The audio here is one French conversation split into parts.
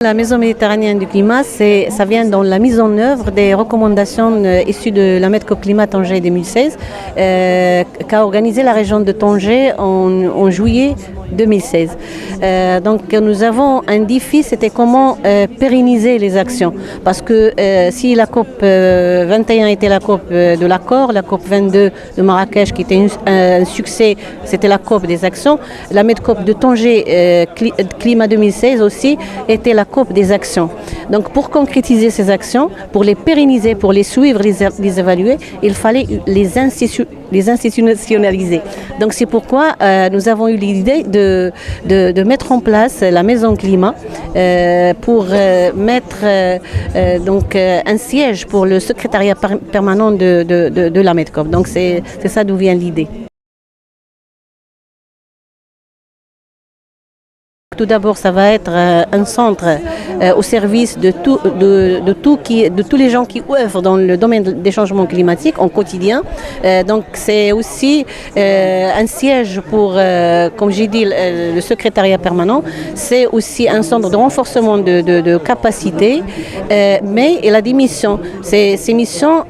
La Maison méditerranéenne du climat, ça vient dans la mise en œuvre des recommandations issues de la MEDCOP Climat Tanger 2016, qu'a organisé la région de Tanger en juillet 2016. Donc nous avons un défi, c'était comment pérenniser les actions. Parce que si la COP 21 était la COP de l'accord, la COP 22 de Marrakech qui était un succès, c'était la COP des actions, la MEDCOP de Tanger Climat 2016 aussi était la COP des actions. Donc pour concrétiser ces actions, pour les pérenniser, pour les suivre, les évaluer, il fallait les institutionnaliser. Donc c'est pourquoi nous avons eu l'idée de mettre en place la Maison Climat pour mettre un siège pour le secrétariat permanent de la MEDCOP. Donc c'est ça d'où vient l'idée. Tout d'abord, ça va être un centre au service de tous les gens qui œuvrent dans le domaine des changements climatiques en quotidien. Donc c'est aussi un siège pour, comme j'ai dit, le secrétariat permanent. C'est aussi un centre de renforcement de capacité, mais il a des missions. Ces missions,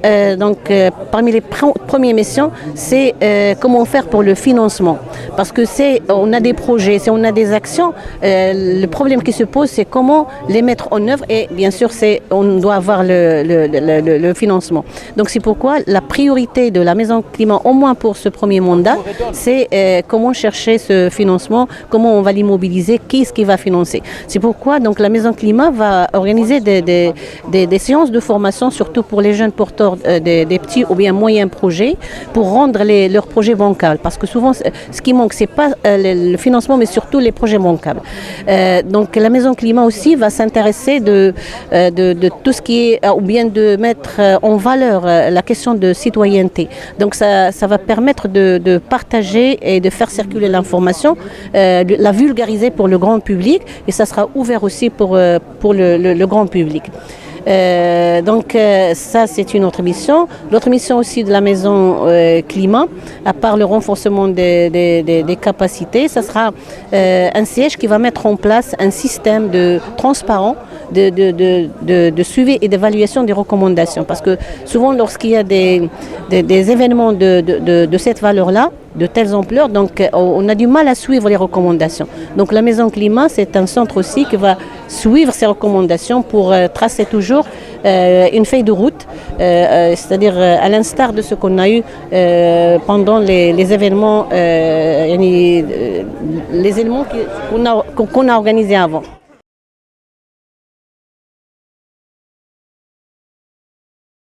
parmi les premières missions, c'est comment faire pour le financement. Parce que on a des projets, si on a des actions, le problème qui se pose, c'est comment les mettre en œuvre et bien sûr, on doit avoir le financement. Donc c'est pourquoi la priorité de la Maison Climat, au moins pour ce premier mandat, c'est comment chercher ce financement, comment on va l'immobiliser, qui est-ce qui va financer. C'est pourquoi donc, la Maison Climat va organiser des séances de formation, surtout pour les jeunes porteurs des petits ou bien moyens projets, pour rendre leurs projets bancables. Parce que souvent, ce qui manque, ce n'est pas le financement, mais surtout les projets bancables. Donc la Maison Climat aussi va s'intéresser de tout ce qui est, ou bien de mettre en valeur la question de citoyenneté. Donc ça va permettre de partager et de faire circuler l'information, la vulgariser pour le grand public et ça sera ouvert aussi pour le grand public. Ça c'est une autre mission. L'autre mission aussi de la Maison Climat, à part le renforcement des capacités, ça sera un siège qui va mettre en place un système transparent de suivi et d'évaluation des recommandations. Parce que souvent lorsqu'il y a des événements de cette valeur-là, de telles ampleurs, donc on a du mal à suivre les recommandations. Donc la Maison Climat, c'est un centre aussi qui va suivre ces recommandations pour tracer toujours une feuille de route, c'est-à-dire à l'instar de ce qu'on a eu pendant les événements, les événements qu'on a organisés avant.